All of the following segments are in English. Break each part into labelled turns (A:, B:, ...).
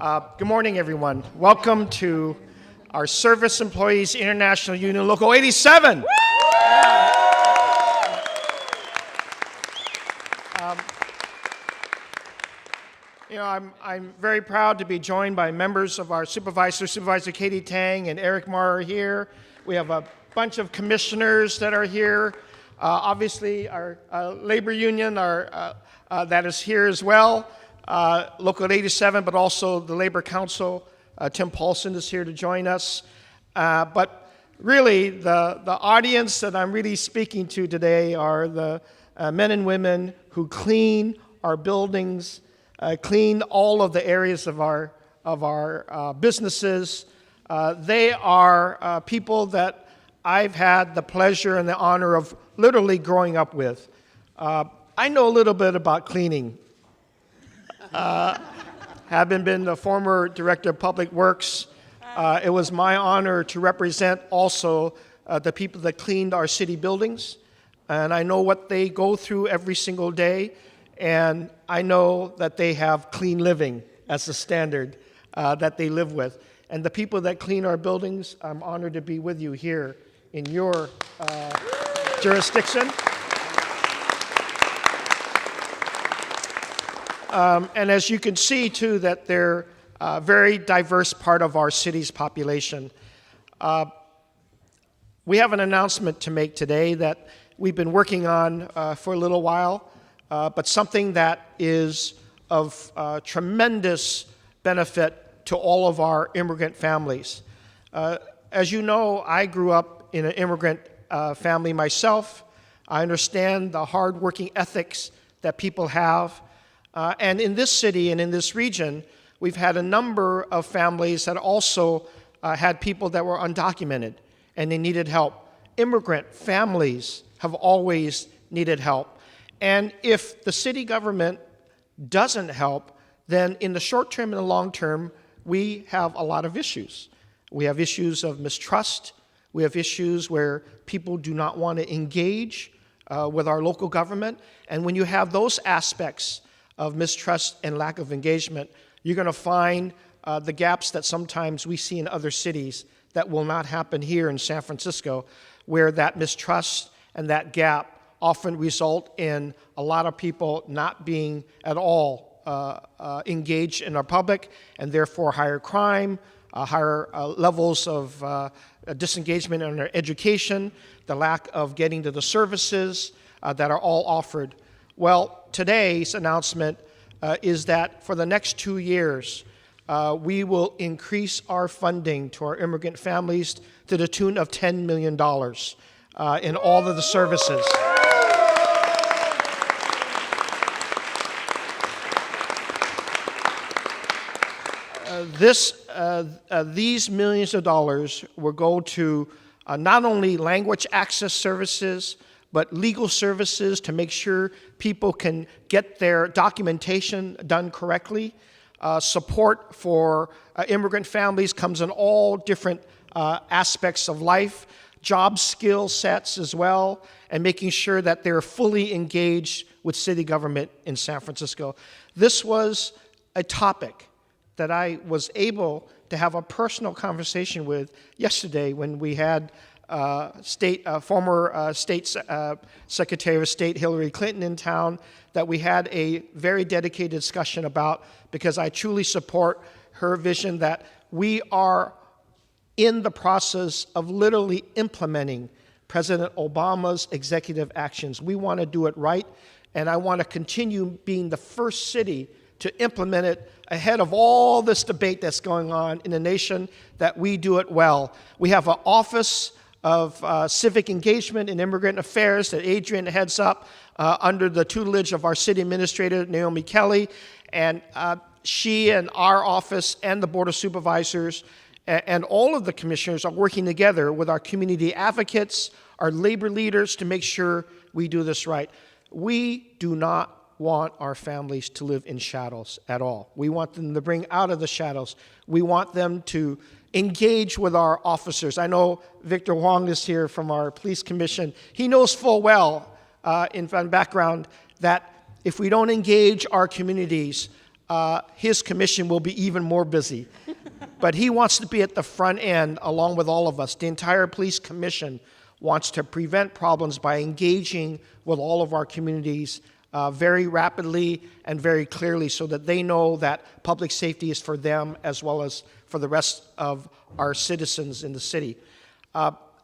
A: Good morning, everyone. Welcome to our Service Employees International Union Local 87. I'm very proud to be joined by members of our Supervisor Katie Tang and Eric Marr are here. We have a bunch of commissioners that are here. Obviously, our labor union that is here as well. Local 87, but also the Labor Council. Tim Paulson is here to join us. But really, the audience that I'm really speaking to today are the men and women who clean our buildings, clean all of the areas of our businesses. They are people that I've had the pleasure and the honor of literally growing up with. I know a little bit about cleaning. Having been the former Director of Public Works, it was my honor to represent also the people that cleaned our city buildings. And I know what they go through every single day. And I know that they have clean living as the standard that they live with. And the people that clean our buildings, I'm honored to be with you here in your jurisdiction. And as you can see, too, that they're a very diverse part of our city's population. We have an announcement to make today that we've been working on for a little while, but something that is of tremendous benefit to all of our immigrant families. As you know, I grew up in an immigrant family myself. I understand the hard-working ethics that people have. And in this city and in this region, we've had a number of families that also had people that were undocumented and they needed help. Immigrant families have always needed help. And if the city government doesn't help, then in the short term and the long term, we have a lot of issues. We have issues of mistrust. We have issues where people do not want to engage with our local government. And when you have those aspects of mistrust and lack of engagement, you're going to find the gaps that sometimes we see in other cities that will not happen here in San Francisco, where that mistrust and that gap often result in a lot of people not being at all engaged in our public, and therefore higher crime, higher levels of disengagement in their education, the lack of getting to the services that are all offered. Well, today's announcement is that for the next 2 years, we will increase our funding to our immigrant families to the tune of $10 million in all of the services. These millions of dollars will go to not only language access services, but legal services to make sure people can get their documentation done correctly. Support for immigrant families comes in all different aspects of life, job skill sets as well, and making sure that they're fully engaged with city government in San Francisco. This was a topic that I was able to have a personal conversation with yesterday when we had former State Secretary of State Hillary Clinton in town, that we had a very dedicated discussion about, because I truly support her vision that we are in the process of literally implementing President Obama's executive actions. We want to do it right, and I want to continue being the first city to implement it ahead of all this debate that's going on in the nation, that we do it well. We have an Office of Civic Engagement and Immigrant Affairs that Adrian heads up under the tutelage of our city administrator, Naomi Kelly, and she and our office and the Board of Supervisors and all of the commissioners are working together with our community advocates, our labor leaders, to make sure we do this right. We do not want our families to live in shadows at all. We want them to bring out of the shadows. We want them to engage with our officers. I know Victor Wong is here from our police commission. He knows full well, in background, that if we don't engage our communities, his commission will be even more busy. But he wants to be at the front end along with all of us. The entire police commission wants to prevent problems by engaging with all of our communities very rapidly and very clearly so that they know that public safety is for them as well as for the rest of our citizens in the city.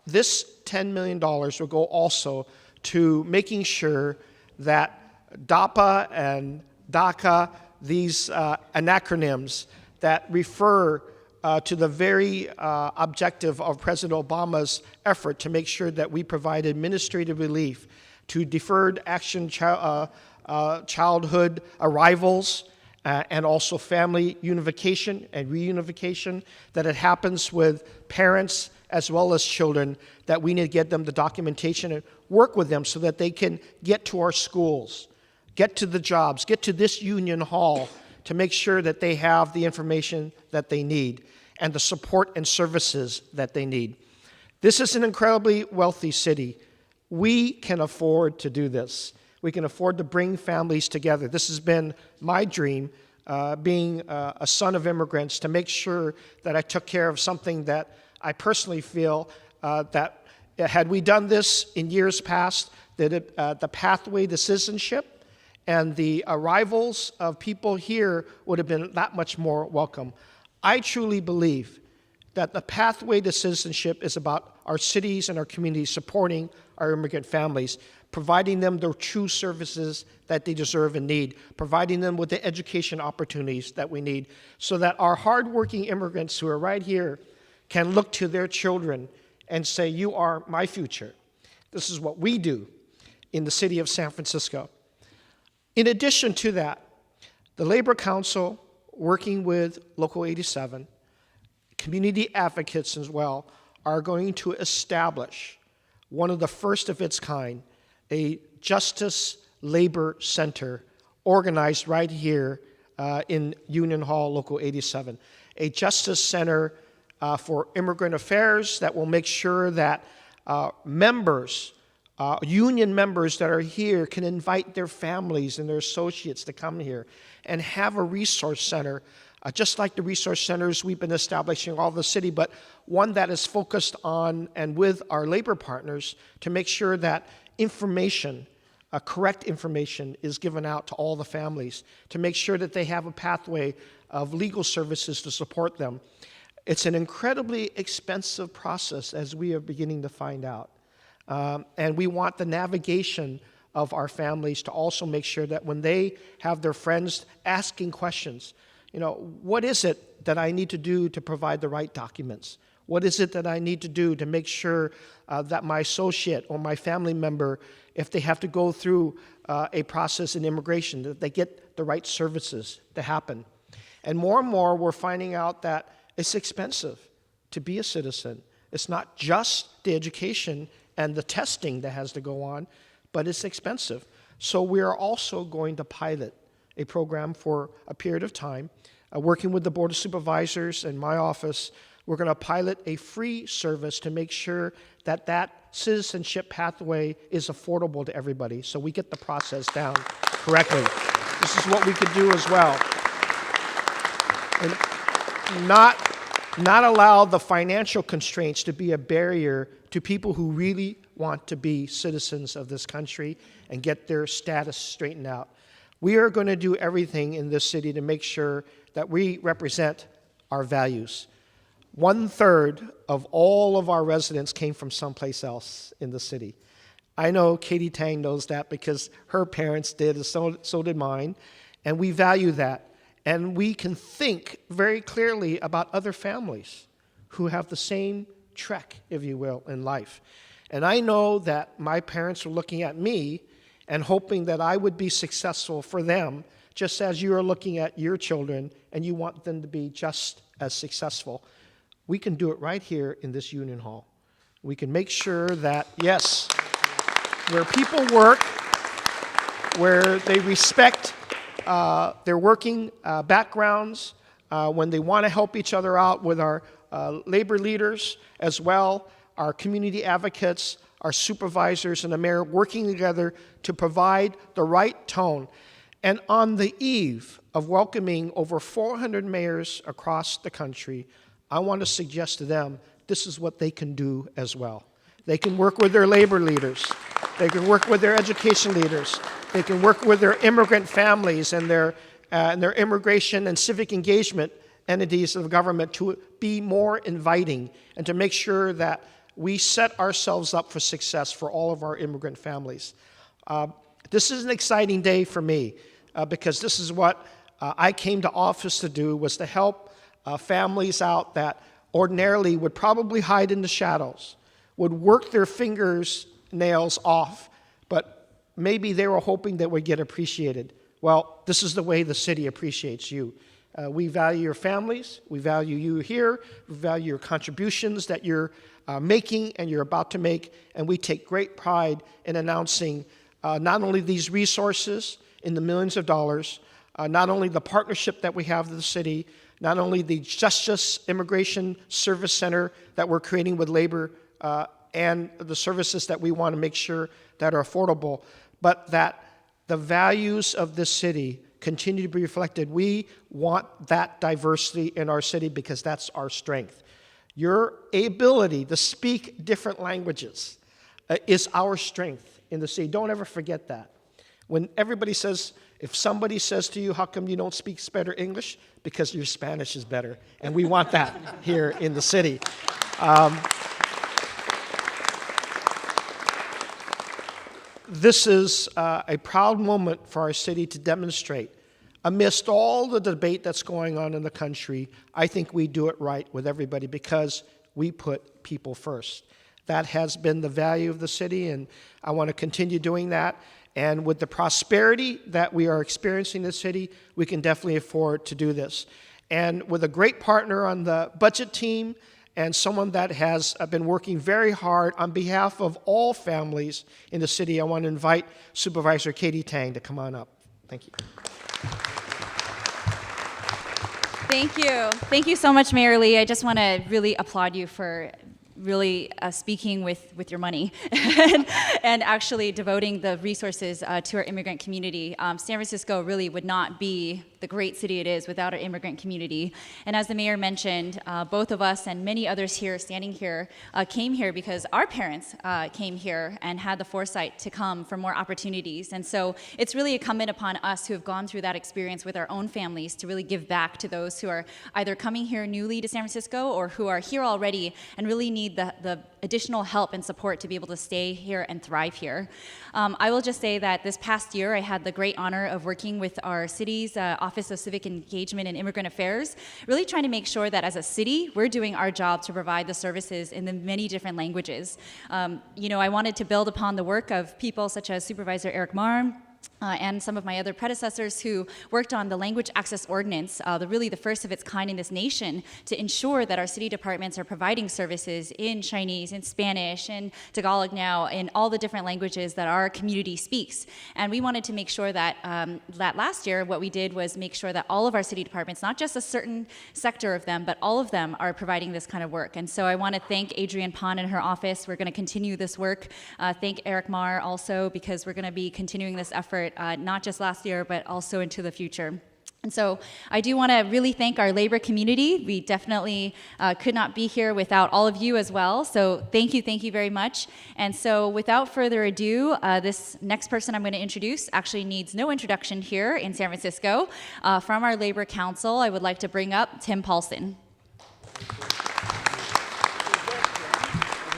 A: This $10 million will go also to making sure that DAPA and DACA, these acronyms that refer to the very objective of President Obama's effort to make sure that we provide administrative relief to Deferred Action childhood arrivals and also family unification and reunification, that it happens with parents as well as children, that we need to get them the documentation and work with them so that they can get to our schools, get to the jobs, get to this union hall to make sure that they have the information that they need and the support and services that they need. This is an incredibly wealthy city. We can afford to do this. We can afford to bring families together. This has been my dream, being a son of immigrants, to make sure that I took care of something that I personally feel that had we done this in years past, that the pathway to citizenship and the arrivals of people here would have been that much more welcome. I truly believe that the pathway to citizenship is about our cities and our communities supporting our immigrant families, providing them the true services that they deserve and need, providing them with the education opportunities that we need, so that our hardworking immigrants who are right here can look to their children and say, you are my future. This is what we do in the city of San Francisco. In addition to that, the Labor Council, working with Local 87, community advocates as well, are going to establish one of the first of its kind, a Justice Labor Center organized right here in Union Hall, Local 87. A Justice Center for Immigrant Affairs that will make sure that members, union members that are here can invite their families and their associates to come here and have a resource center, just like the resource centers we've been establishing all over the city, but one that is focused on and with our labor partners to make sure that information, correct information, is given out to all the families, to make sure that they have a pathway of legal services to support them. It's an incredibly expensive process, as we are beginning to find out. And we want the navigation of our families to also make sure that when they have their friends asking questions, you know, what is it that I need to do to provide the right documents? What is it that I need to do to make sure that my associate or my family member, if they have to go through a process in immigration, that they get the right services to happen? And more, we're finding out that it's expensive to be a citizen. It's not just the education and the testing that has to go on, but it's expensive. So we are also going to pilot a program for a period of time, working with the Board of Supervisors and my office. We're going to pilot a free service to make sure that that citizenship pathway is affordable to everybody, so we get the process down correctly. This is what we could do as well. And not allow the financial constraints to be a barrier to people who really want to be citizens of this country and get their status straightened out. We are going to do everything in this city to make sure that we represent our values. 1/3 of all of our residents came from someplace else in the city. I know Katie Tang knows that because her parents did, and so did mine, and we value that. And we can think very clearly about other families who have the same trek, if you will, in life. And I know that my parents were looking at me and hoping that I would be successful for them, just as you are looking at your children and you want them to be just as successful. We can do it right here in this Union Hall. We can make sure that, yes, where people work, where they respect their working backgrounds, when they want to help each other out with our labor leaders as well, our community advocates, our supervisors, and the mayor working together to provide the right tone. And on the eve of welcoming over 400 mayors across the country, I want to suggest to them this is what they can do as well. They can work with their labor leaders. They can work with their education leaders. They can work with their immigrant families and their immigration and civic engagement entities of government to be more inviting and to make sure that we set ourselves up for success for all of our immigrant families. This is an exciting day for me because this is what I came to office to do, was to help families out that ordinarily would probably hide in the shadows, would work their fingernails off, but maybe they were hoping that would get appreciated. Well, this is the way the city appreciates you. We value your families, we value you here, we value your contributions that you're making and you're about to make, and we take great pride in announcing not only these resources in the millions of dollars, not only the partnership that we have with the city, not only the Justice Immigration Service Center that we're creating with labor and the services that we want to make sure that are affordable, but that the values of this city continue to be reflected. We want that diversity in our city because that's our strength. Your ability to speak different languages is our strength in the city. Don't ever forget that. When everybody says, if somebody says to you, how come you don't speak better English? Because your Spanish is better. And we want that here in the city. This is a proud moment for our city to demonstrate. Amidst all the debate that's going on in the country, I think we do it right with everybody because we put people first. That has been the value of the city, and I want to continue doing that. And with the prosperity that we are experiencing in the city, we can definitely afford to do this. And with a great partner on the budget team and someone that has been working very hard on behalf of all families in the city, I want to invite Supervisor Katie Tang to come on up. Thank you.
B: Thank you. Thank you so much, Mayor Lee. I just want to really applaud you for really speaking with your money and actually devoting the resources to our immigrant community. San Francisco really would not be the great city it is without our immigrant community. And as the mayor mentioned, both of us and many others here standing here came here because our parents came here and had the foresight to come for more opportunities. And so it's really incumbent upon us who have gone through that experience with our own families to really give back to those who are either coming here newly to San Francisco or who are here already and really need the additional help and support to be able to stay here and thrive here. I will just say that this past year I had the great honor of working with our city's Office of Civic Engagement and Immigrant Affairs, really trying to make sure that as a city we're doing our job to provide the services in the many different languages. I wanted to build upon the work of people such as Supervisor Eric Marm, and some of my other predecessors who worked on the Language Access Ordinance, really the first of its kind in this nation, to ensure that our city departments are providing services in Chinese, in Spanish, in Tagalog now, in all the different languages that our community speaks. And we wanted to make sure that, that last year what we did was make sure that all of our city departments, not just a certain sector of them, but all of them are providing this kind of work. And so I want to thank Adrienne Pon and her office. We're going to continue this work. Thank Eric Marr also, because we're going to be continuing this effort not just last year, but also into the future. And so I do want to really thank our labor community. We definitely could not be here without all of you as well. So thank you very much. And so without further ado, this next person I'm going to introduce actually needs no introduction here in San Francisco. From our Labor Council, I would like to bring up Tim Paulson.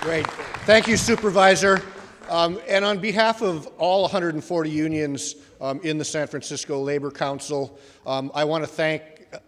C: Great. Thank you, Supervisor. And on behalf of all 140 unions in the San Francisco Labor Council, I want to thank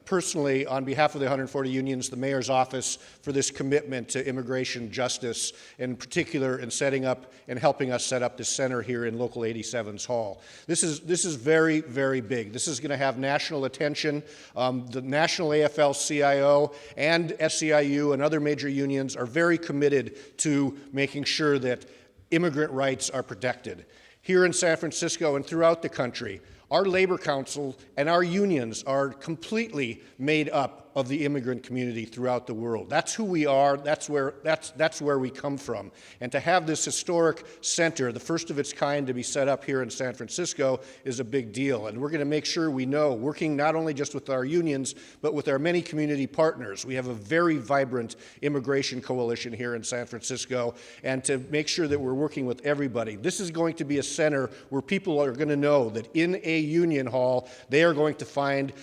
C: personally, on behalf of the 140 unions, the mayor's office for this commitment to immigration justice, in particular in setting up and helping us set up this center here in Local 87's hall. This is very, very big. This is going to have national attention. The National AFL-CIO and SEIU and other major unions are very committed to making sure that immigrant rights are protected. Here in San Francisco and throughout the country, our Labor Council and our unions are completely made up of the immigrant community throughout the world. That's who we are, that's where we come from. And to have this historic center, the first of its kind to be set up here in San Francisco, is a big deal. And we're going to make sure we know, working not only just with our unions, but with our many community partners. We have a very vibrant immigration coalition here in San Francisco, and to make sure that we're working with everybody. This is going to be a center where people are going to know that in a union hall, they are going to find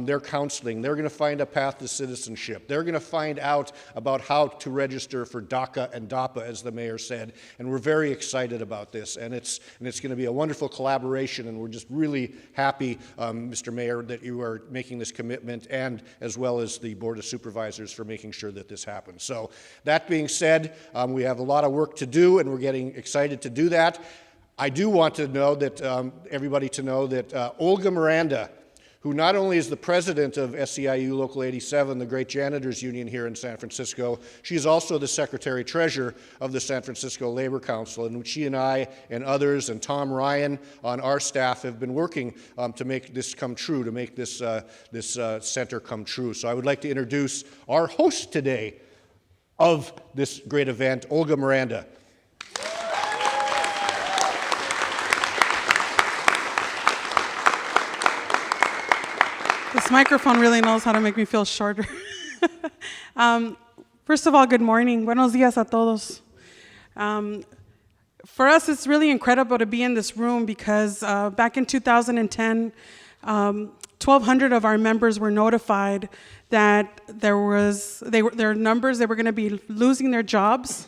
C: their counseling, they're going to find a path to citizenship. They're going to find out about how to register for DACA and DAPA, as the mayor said, and we're very excited about this. And it's going to be a wonderful collaboration, and we're just really happy, Mr. Mayor, that you are making this commitment, and as well as the Board of Supervisors for making sure that this happens. So that being said, we have a lot of work to do, and we're getting excited to do that. I do want to know that everybody to know that Olga Miranda, who not only is the president of SEIU Local 87, the great janitors union here in San Francisco, she is also the secretary-treasurer of the San Francisco Labor Council, and she and I and others and Tom Ryan on our staff have been working to make this come true, to make this center come true. So I would like to introduce our host today of this great event, Olga Miranda.
D: This microphone really knows how to make me feel shorter. First of all, good morning. Buenos días a todos. For us, it's really incredible to be in this room because back in 2010, 1,200 of our members were notified that there are numbers that were going to be losing their jobs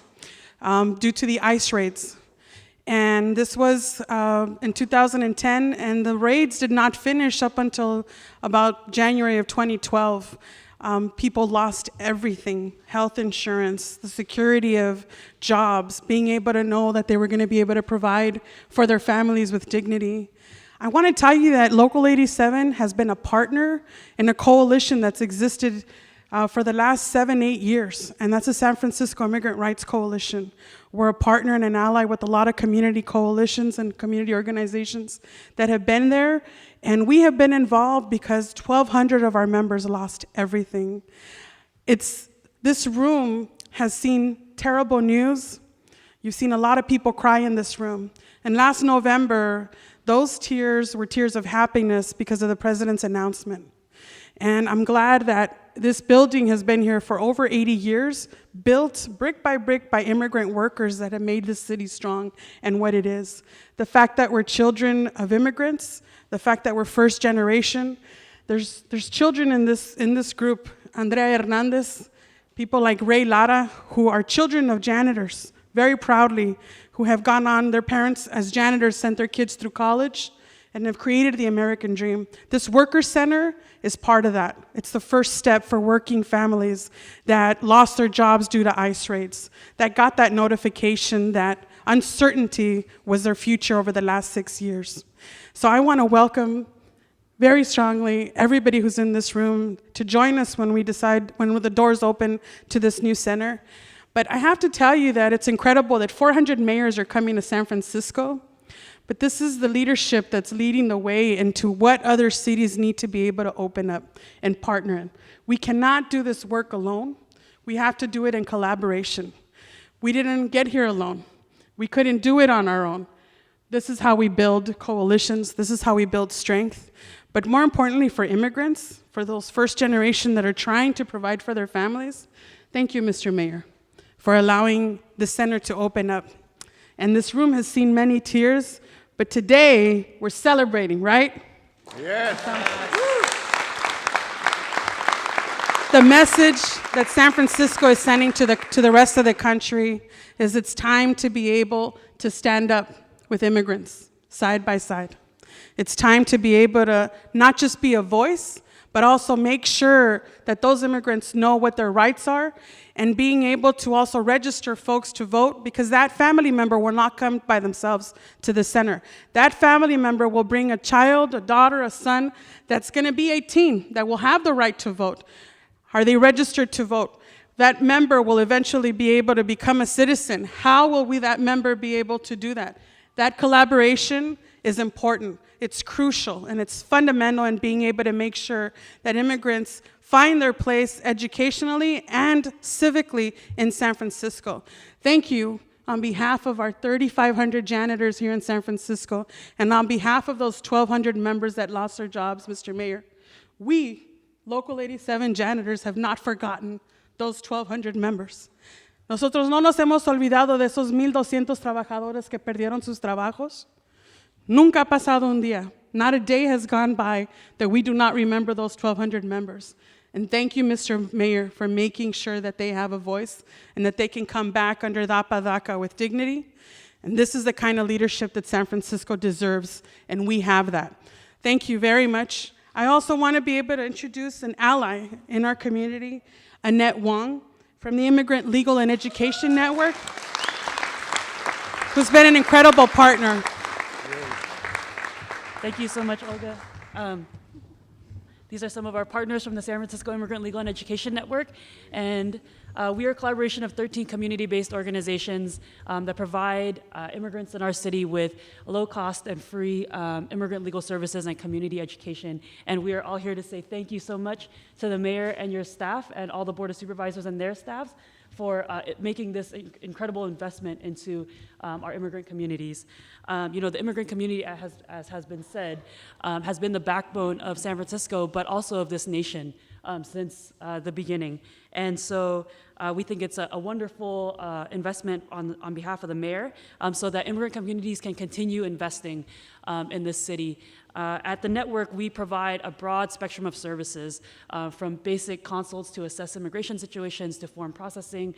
D: due to the ICE raids. And this was in 2010, and the raids did not finish up until about January of 2012. People lost everything: health insurance, the security of jobs, being able to know that they were going to be able to provide for their families with dignity. I want to tell you that Local 87 has been a partner in a coalition that's existed for the last 7-8 years, and that's the San Francisco Immigrant Rights Coalition. We're a partner and an ally with a lot of community coalitions and community organizations that have been there, and we have been involved because 1,200 of our members lost everything. This room has seen terrible news. You've seen a lot of people cry in this room. And last November, those tears were tears of happiness because of the president's announcement. And I'm glad that this building has been here for over 80 years, built brick by immigrant workers that have made this city strong and what it is. The fact that we're children of immigrants, the fact that we're first generation. There's children in this group, Andrea Hernandez, people like Ray Lara, who are children of janitors, very proudly, who have gone on, their parents as janitors sent their kids through college and have created the American dream. This worker center is part of that. It's the first step for working families that lost their jobs due to ICE raids, that got that notification that uncertainty was their future over the last 6 years. So I want to welcome very strongly everybody who's in this room to join us when the doors open to this new center. But I have to tell you that it's incredible that 400 mayors are coming to San Francisco. But this is the leadership that's leading the way into what other cities need to be able to open up and partner in. We cannot do this work alone. We have to do it in collaboration. We didn't get here alone. We couldn't do it on our own. This is how we build coalitions. This is how we build strength. But more importantly, for immigrants, for those first generation that are trying to provide for their families, thank you, Mr. Mayor, for allowing the center to open up. And this room has seen many tears, but today we're celebrating, right?
C: Yes.
D: The message that San Francisco is sending to the rest of the country is it's time to be able to stand up with immigrants side by side. It's time to be able to not just be a voice, but also make sure that those immigrants know what their rights are, and being able to also register folks to vote, because that family member will not come by themselves to the center. That family member will bring a child, a daughter, a son that's going to be 18, that will have the right to vote. Are they registered to vote? That member will eventually be able to become a citizen. How will that member be able to do that? That collaboration is important. It's crucial, and it's fundamental in being able to make sure that immigrants find their place educationally and civically in San Francisco. Thank you on behalf of our 3,500 janitors here in San Francisco, and on behalf of those 1,200 members that lost their jobs, Mr. Mayor. We, Local 87 janitors, have not forgotten those 1,200 members. Nosotros no nos hemos olvidado de esos 1,200 trabajadores que perdieron sus trabajos. Nunca ha pasado un día. Not a day has gone by that we do not remember those 1,200 members. And thank you, Mr. Mayor, for making sure that they have a voice and that they can come back under DACA with dignity. And this is the kind of leadership that San Francisco deserves, and we have that. Thank you very much. I also want to be able to introduce an ally in our community, Annette Wong, from the Immigrant Legal and Education Network, who's been an incredible partner.
E: Thank you so much, Olga. These are some of our partners from the San Francisco Immigrant Legal and Education Network, and we are a collaboration of 13 community-based organizations that provide immigrants in our city with low-cost and free immigrant legal services and community education. And we are all here to say thank you so much to the mayor and your staff and all the Board of Supervisors and their staffs for making this incredible investment into our immigrant communities. The immigrant community, as has been said, has been the backbone of San Francisco, but also of this nation since the beginning. And so we think it's a wonderful investment on behalf of the mayor so that immigrant communities can continue investing in this city. At the network, we provide a broad spectrum of services, from basic consults to assess immigration situations, to form processing,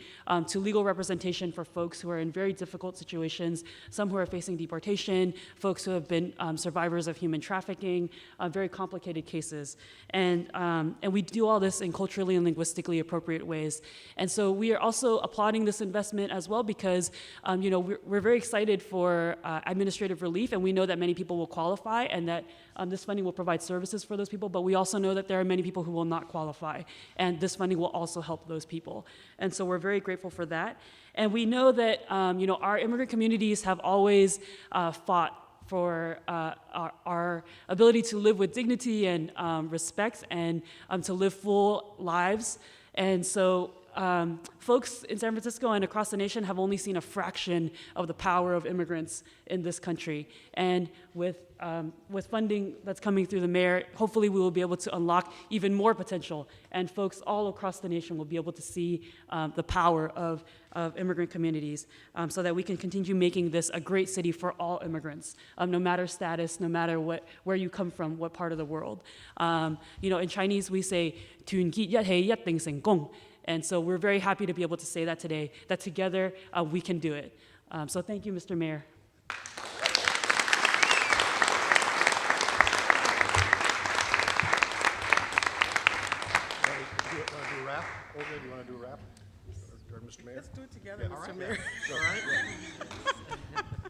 E: to legal representation for folks who are in very difficult situations, some who are facing deportation, folks who have been survivors of human trafficking, very complicated cases. And we do all this in culturally and linguistically appropriate ways. And so we are also applauding this investment as well because we're very excited for administrative relief, and we know that many people will qualify and that this funding will provide services for those people, but we also know that there are many people who will not qualify, and this funding will also help those people. And so we're very grateful for that. And we know that our immigrant communities have always fought for our ability to live with dignity and respect and to live full lives. And so folks in San Francisco and across the nation have only seen a fraction of the power of immigrants in this country. And with funding that's coming through the mayor, hopefully we will be able to unlock even more potential, and folks all across the nation will be able to see the power of immigrant communities so that we can continue making this a great city for all immigrants, no matter status, no matter where you come from, what part of the world. In Chinese we say, and so we're very happy to be able to say that today, that together we can do it. So thank you, Mr. Mayor.
C: Do you want to do a wrap? Or Mr. Mayor?
D: Let's do it together, Mr. Mayor.
C: All right.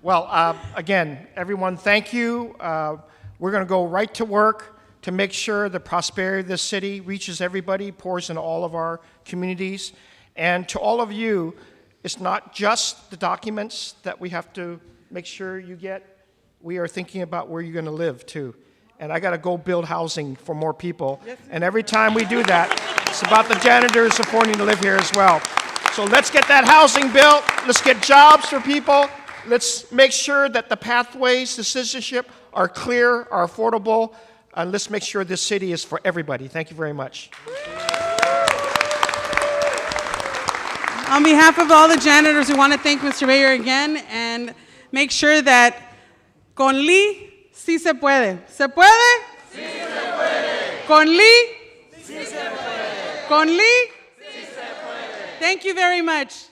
A: Well, again, everyone, thank you. We're going to go right to work to make sure the prosperity of this city reaches everybody, pours into all of our communities. And to all of you, it's not just the documents that we have to make sure you get. We are thinking about where you're going to live, too. And I got to go build housing for more people. And every time we do that, it's about the janitors affording to live here as well. So let's get that housing built. Let's get jobs for people. Let's make sure that the pathways to citizenship are clear, are affordable, and let's make sure this city is for everybody. Thank you very much.
D: On behalf of all the janitors, we want to thank Mr. Mayor again and make sure that con Lee, sí se puede. ¿Se puede? Sí se puede. Con Lee? Sí se puede. Con Lee? Sí se puede. Thank you very much.